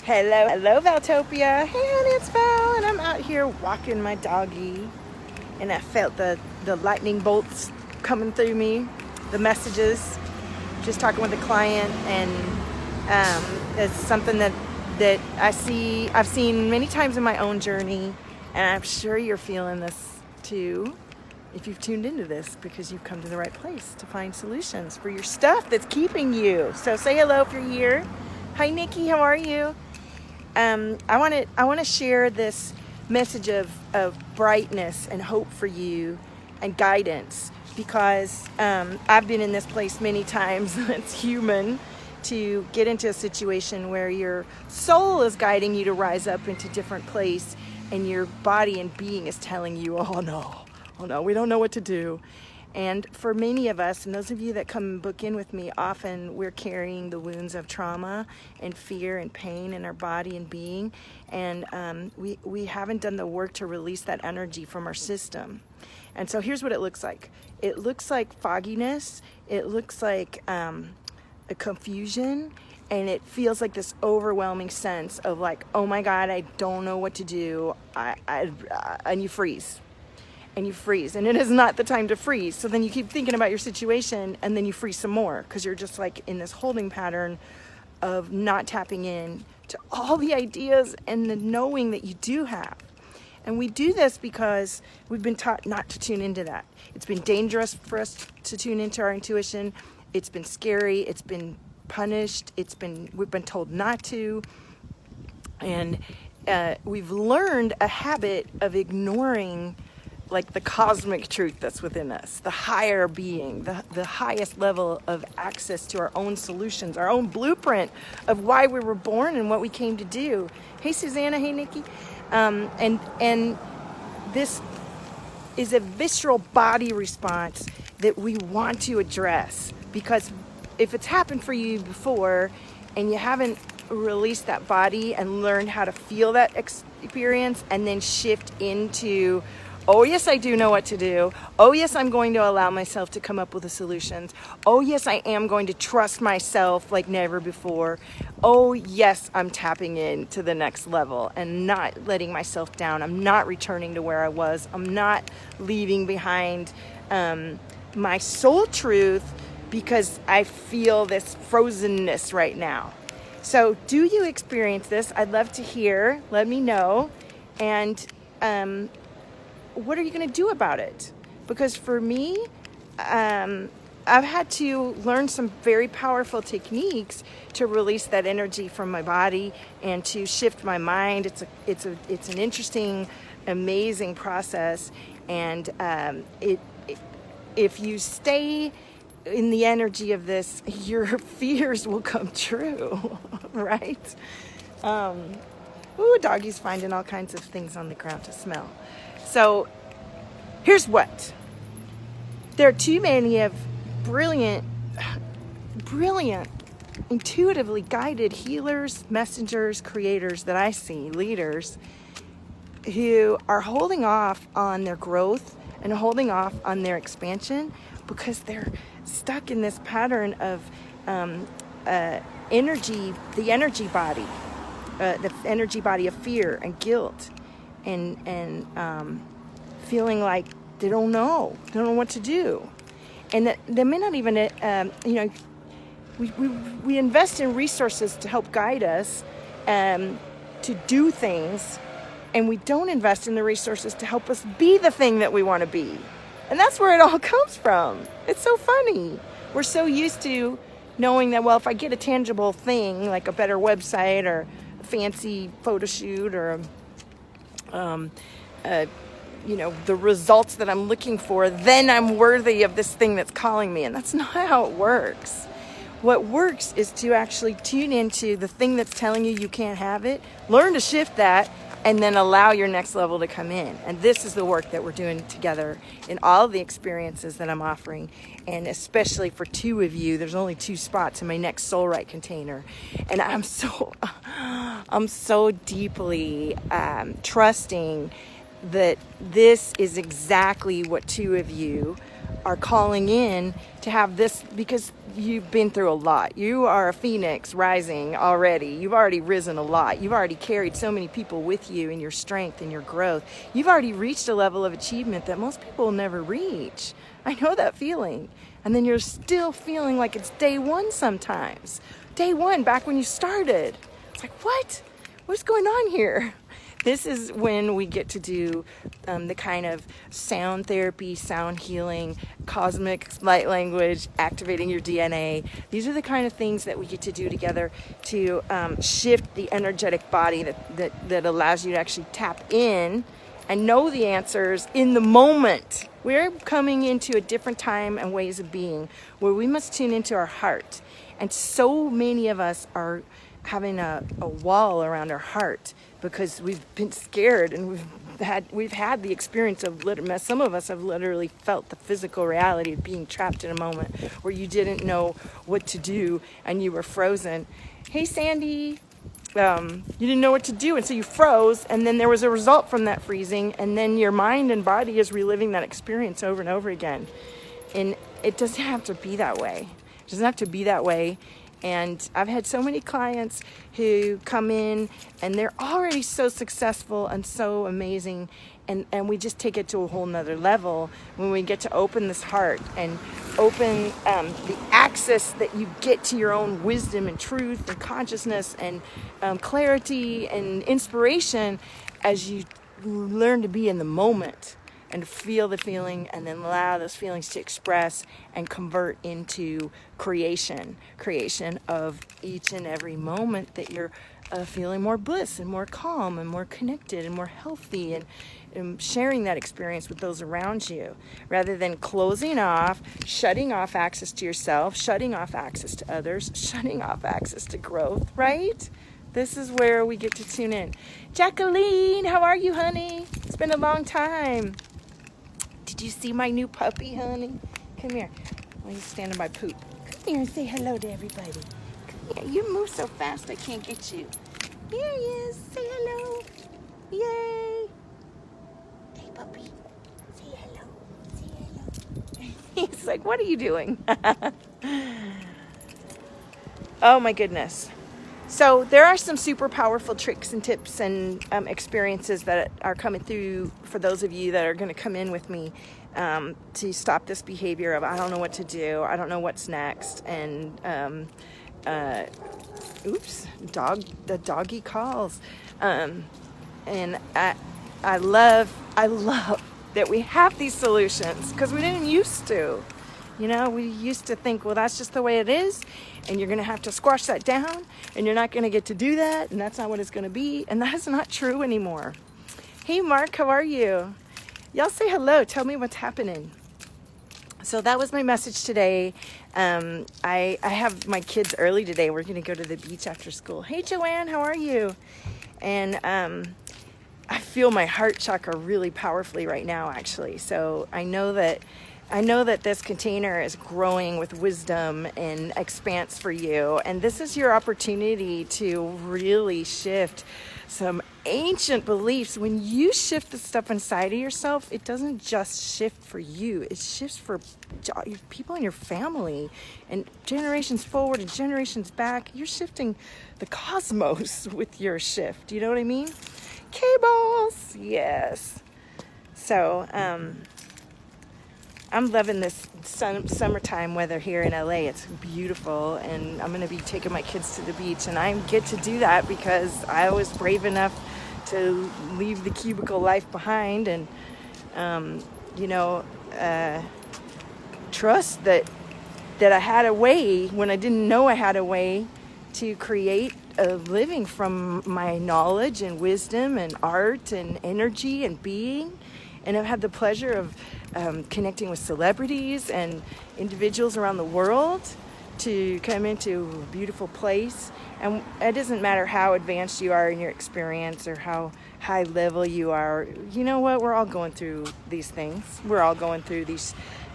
Hello, Valtopia. Hey, honey, it's Val, and I'm out here walking my doggy, and I felt the lightning bolts coming through me, the messages. Just talking with a client, and it's something that I've seen many times in my own journey, and I'm sure you're feeling this too. If you've tuned into this, because you've come to the right place to find solutions for your stuff that's keeping you. So say hello if you're here. Hi, Nikki. How are you? I want to share this message of brightness and hope for you and guidance, because I've been in this place many times. It's human to get into a situation where your soul is guiding you to rise up into a different place, and your body and being is telling you, oh no, we don't know what to do. And for many of us, and those of you that come and book in with me, often we're carrying the wounds of trauma and fear and pain in our body and being, and we haven't done the work to release that energy from our system. And so here's what it looks like. It looks like fogginess. It looks like a confusion, and it feels like this overwhelming sense of like, oh my God, I don't know what to do. And you freeze. And you freeze, and it is not the time to freeze. So then you keep thinking about your situation, and then you freeze some more, because you're just like in this holding pattern of not tapping in to all the ideas and the knowing that you do have. And we do this because we've been taught not to tune into that. It's been dangerous for us to tune into our intuition. It's been scary. It's been punished. We've been told not to. And we've learned a habit of ignoring like the cosmic truth that's within us, the higher being, the highest level of access to our own solutions, our own blueprint of why we were born and what we came to do. Hey, Susanna. Hey, Nikki. And this is a visceral body response that we want to address, because if it's happened for you before and you haven't released that body and learned how to feel that experience and then shift into, oh yes, I do know what to do. Oh yes, I'm going to allow myself to come up with the solutions. Oh yes, I am going to trust myself like never before. Oh yes, I'm tapping in to the next level and not letting myself down. I'm not returning to where I was. I'm not leaving behind my soul truth because I feel this frozenness right now. So do you experience this? I'd love to hear. Let me know. And what are you going to do about it? Because for me, I've had to learn some very powerful techniques to release that energy from my body and to shift my mind. It's an interesting, amazing process. And if you stay in the energy of this, your fears will come true, right? Ooh, doggy's finding all kinds of things on the ground to smell. So here's what. There are too many of brilliant, intuitively guided healers, messengers, creators that I see, leaders, who are holding off on their growth and holding off on their expansion because they're stuck in this pattern of energy, the energy body of fear and guilt, and feeling like they don't know what to do, and that they may not even we invest in resources to help guide us to do things, and we don't invest in the resources to help us be the thing that we want to be. And that's where it all comes from. It's so funny. We're so used to knowing that, well, if I get a tangible thing like a better website or a fancy photo shoot or the results that I'm looking for, then I'm worthy of this thing that's calling me. And that's not how it works. What works is to actually tune into the thing that's telling you you can't have it, learn to shift that, and then allow your next level to come in. And this is the work that we're doing together in all of the experiences that I'm offering. And especially for two of you, there's only 2 spots in my next Soul Right container. And I'm so deeply trusting that this is exactly what 2 of you are calling in to have this, because you've been through a lot. You are a phoenix rising already. You've already risen a lot. You've already carried so many people with you in your strength and your growth. You've already reached a level of achievement that most people will never reach. I know that feeling. And then you're still feeling like it's day one sometimes. Day one, back when you started. It's like, what? What's going on here? This is when we get to do the kind of sound therapy, sound healing, cosmic light language, activating your DNA. These are the kind of things that we get to do together to shift the energetic body that allows you to actually tap in and know the answers in the moment. We're coming into a different time and ways of being where we must tune into our heart. And so many of us are having a wall around our heart because we've been scared, and we've had the experience of some of us have literally felt the physical reality of being trapped in a moment where you didn't know what to do and you were frozen. Hey Sandy, you didn't know what to do, and so you froze, and then there was a result from that freezing, and then your mind and body is reliving that experience over and over again. And it doesn't have to be that way. It doesn't have to be that way. And I've had so many clients who come in and they're already so successful and so amazing, and we just take it to a whole nother level when we get to open this heart and open the access that you get to your own wisdom and truth and consciousness and clarity and inspiration as you learn to be in the moment and feel the feeling, and then allow those feelings to express and convert into creation of each and every moment that you're feeling more bliss and more calm and more connected and more healthy, and sharing that experience with those around you, rather than closing off, shutting off access to yourself, shutting off access to others, shutting off access to growth, right? This is where we get to tune in. Jacqueline, how are you, honey? It's been a long time. Did you see my new puppy, honey? Come here. Well, he's standing by poop. Come here and say hello to everybody. Come here. You move so fast I can't get you. Here he is. Say hello. Yay. Hey, puppy. Say hello. Say hello. He's like, what are you doing? Oh, my goodness. So there are some super powerful tricks and tips and experiences that are coming through for those of you that are going to come in with me to stop this behavior of I don't know what to do, I don't know what's next, and oops, the doggy calls, and I love that we have these solutions because we didn't used to. You know, we used to think, well, that's just the way it is, and you're going to have to squash that down, and you're not going to get to do that, and that's not what it's going to be, and that's not true anymore. Hey, Mark, how are you? Y'all say hello. Tell me what's happening. So that was my message today. I have my kids early today. We're going to go to the beach after school. Hey, Joanne, how are you? And I feel my heart chakra really powerfully right now, actually. So I know that this container is growing with wisdom and expanse for you. And this is your opportunity to really shift some ancient beliefs. When you shift the stuff inside of yourself, it doesn't just shift for you. It shifts for people in your family and generations forward and generations back. You're shifting the cosmos with your shift. You know what I mean? K-balls. Yes. So, I'm loving this summertime weather here in LA. It's beautiful, and I'm going to be taking my kids to the beach, and I get to do that because I was brave enough to leave the cubicle life behind and, trust that I had a way when I didn't know I had a way to create a living from my knowledge and wisdom and art and energy and being. And I've had the pleasure of connecting with celebrities and individuals around the world to come into a beautiful place. And it doesn't matter how advanced you are in your experience or how high level you are. You know what? We're all going through these things. We're all going through these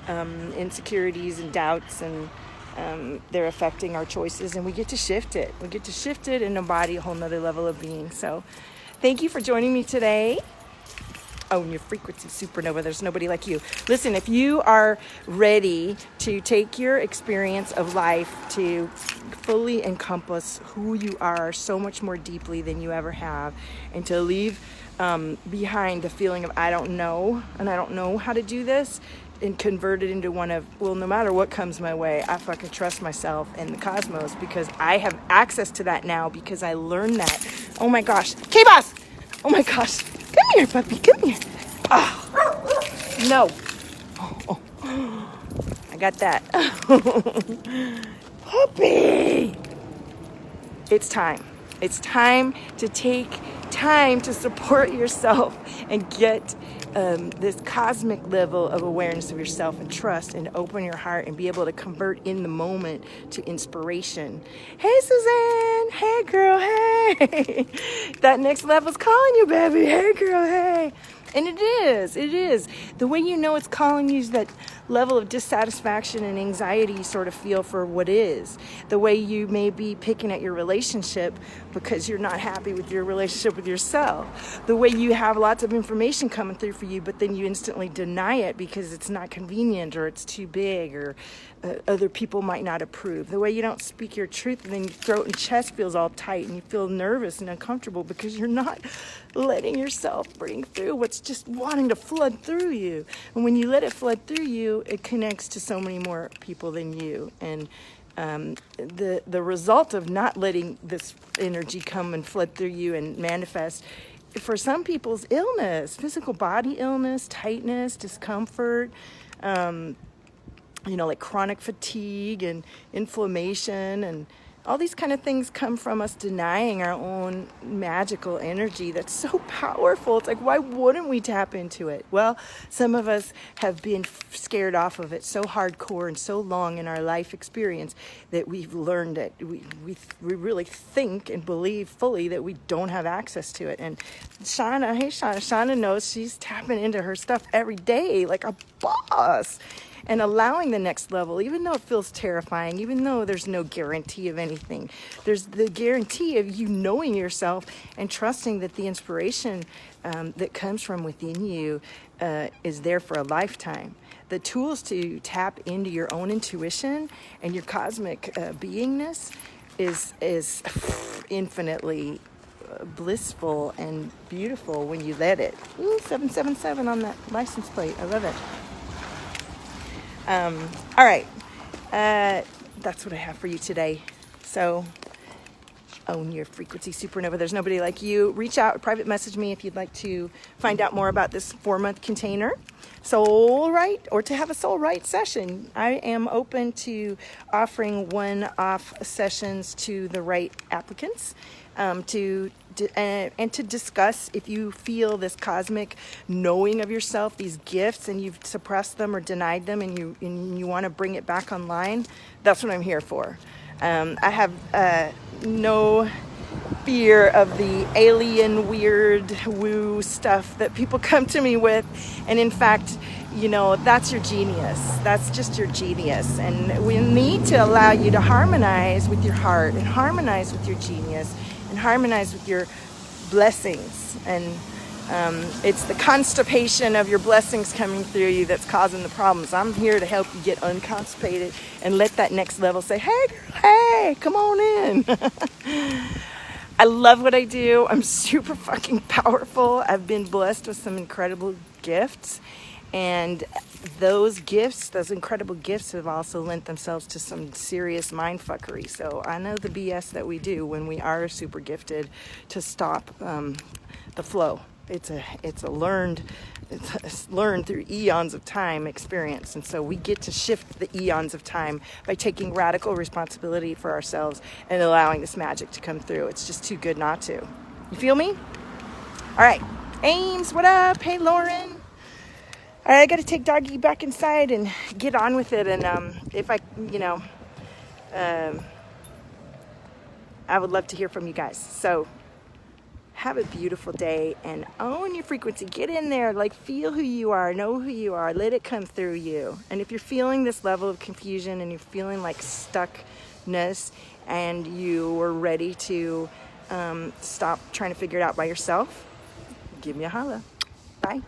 insecurities and doubts, and they're affecting our choices, and we get to shift it. We get to shift it and embody a whole nother level of being. So thank you for joining me today. own your frequency, supernova. There's nobody like you. Listen, if you are ready to take your experience of life to fully encompass who you are so much more deeply than you ever have, and to leave behind the feeling of I don't know, and I don't know how to do this, and convert it into one of, well, no matter what comes my way, I fucking trust myself and the cosmos, because I have access to that now because I learned that. Oh my gosh. K-Boss! Oh my gosh. Come here, puppy. Come here. Oh. No. Oh. I got that. Puppy! It's time. It's time to take time to support yourself and get this cosmic level of awareness of yourself and trust, and open your heart and be able to convert in the moment to inspiration. Hey, Suzanne. Hey, girl. Hey. That next level's calling you, baby. Hey, girl. Hey. And it is. The way you know it's calling you is that level of dissatisfaction and anxiety you sort of feel for what is. The way you may be picking at your relationship because you're not happy with your relationship with yourself. The way you have lots of information coming through for you, but then you instantly deny it because it's not convenient, or it's too big, or other people might not approve. The way you don't speak your truth, and then your throat and chest feels all tight and you feel nervous and uncomfortable because you're not letting yourself bring through what's just wanting to flood through you. And when you let it flood through you, it connects to so many more people than you. And the result of not letting this energy come and flood through you and manifest, for some people's illness, physical body illness, tightness, discomfort, like chronic fatigue and inflammation, and all these kind of things come from us denying our own magical energy that's so powerful. It's like, why wouldn't we tap into it? Well, some of us have been scared off of it so hardcore and so long in our life experience that we've learned it. We really think and believe fully that we don't have access to it. And Shauna knows she's tapping into her stuff every day like a boss. And allowing the next level, even though it feels terrifying, even though there's no guarantee of anything, there's the guarantee of you knowing yourself and trusting that the inspiration that comes from within you is there for a lifetime. The tools to tap into your own intuition and your cosmic beingness is infinitely blissful and beautiful when you let it. Ooh, 777 on that license plate. I love it. All right. That's what I have for you today. So own your frequency, supernova. There's nobody like you. Reach out, private message me if you'd like to find out more about this 4-month container. Soul Right, or to have a Soul Right session. I am open to offering one-off sessions to the right applicants, and to discuss if you feel this cosmic knowing of yourself, these gifts, and you've suppressed them or denied them, and you want to bring it back online. That's what I'm here for. I have no fear of the alien, weird, woo stuff that people come to me with. And in fact, that's your genius. That's just your genius. And we need to allow you to harmonize with your heart, and harmonize with your genius, and harmonize with your blessings. And it's the constipation of your blessings coming through you that's causing the problems. I'm here to help you get unconstipated and let that next level say, hey, girl, hey, come on in. I love what I do. I'm super fucking powerful. I've been blessed with some incredible gifts. And those incredible gifts have also lent themselves to some serious mindfuckery. So I know the BS that we do when we are super gifted to stop the flow. It's learned through eons of time experience. And so we get to shift the eons of time by taking radical responsibility for ourselves and allowing this magic to come through. It's just too good not to. You feel me? All right. Ames, what up? Hey, Lauren. All right, I got to take doggy back inside and get on with it. And if I would love to hear from you guys. So have a beautiful day and own your frequency. Get in there, feel who you are, know who you are, let it come through you. And if you're feeling this level of confusion and you're feeling like stuckness and you are ready to stop trying to figure it out by yourself, give me a holla. Bye.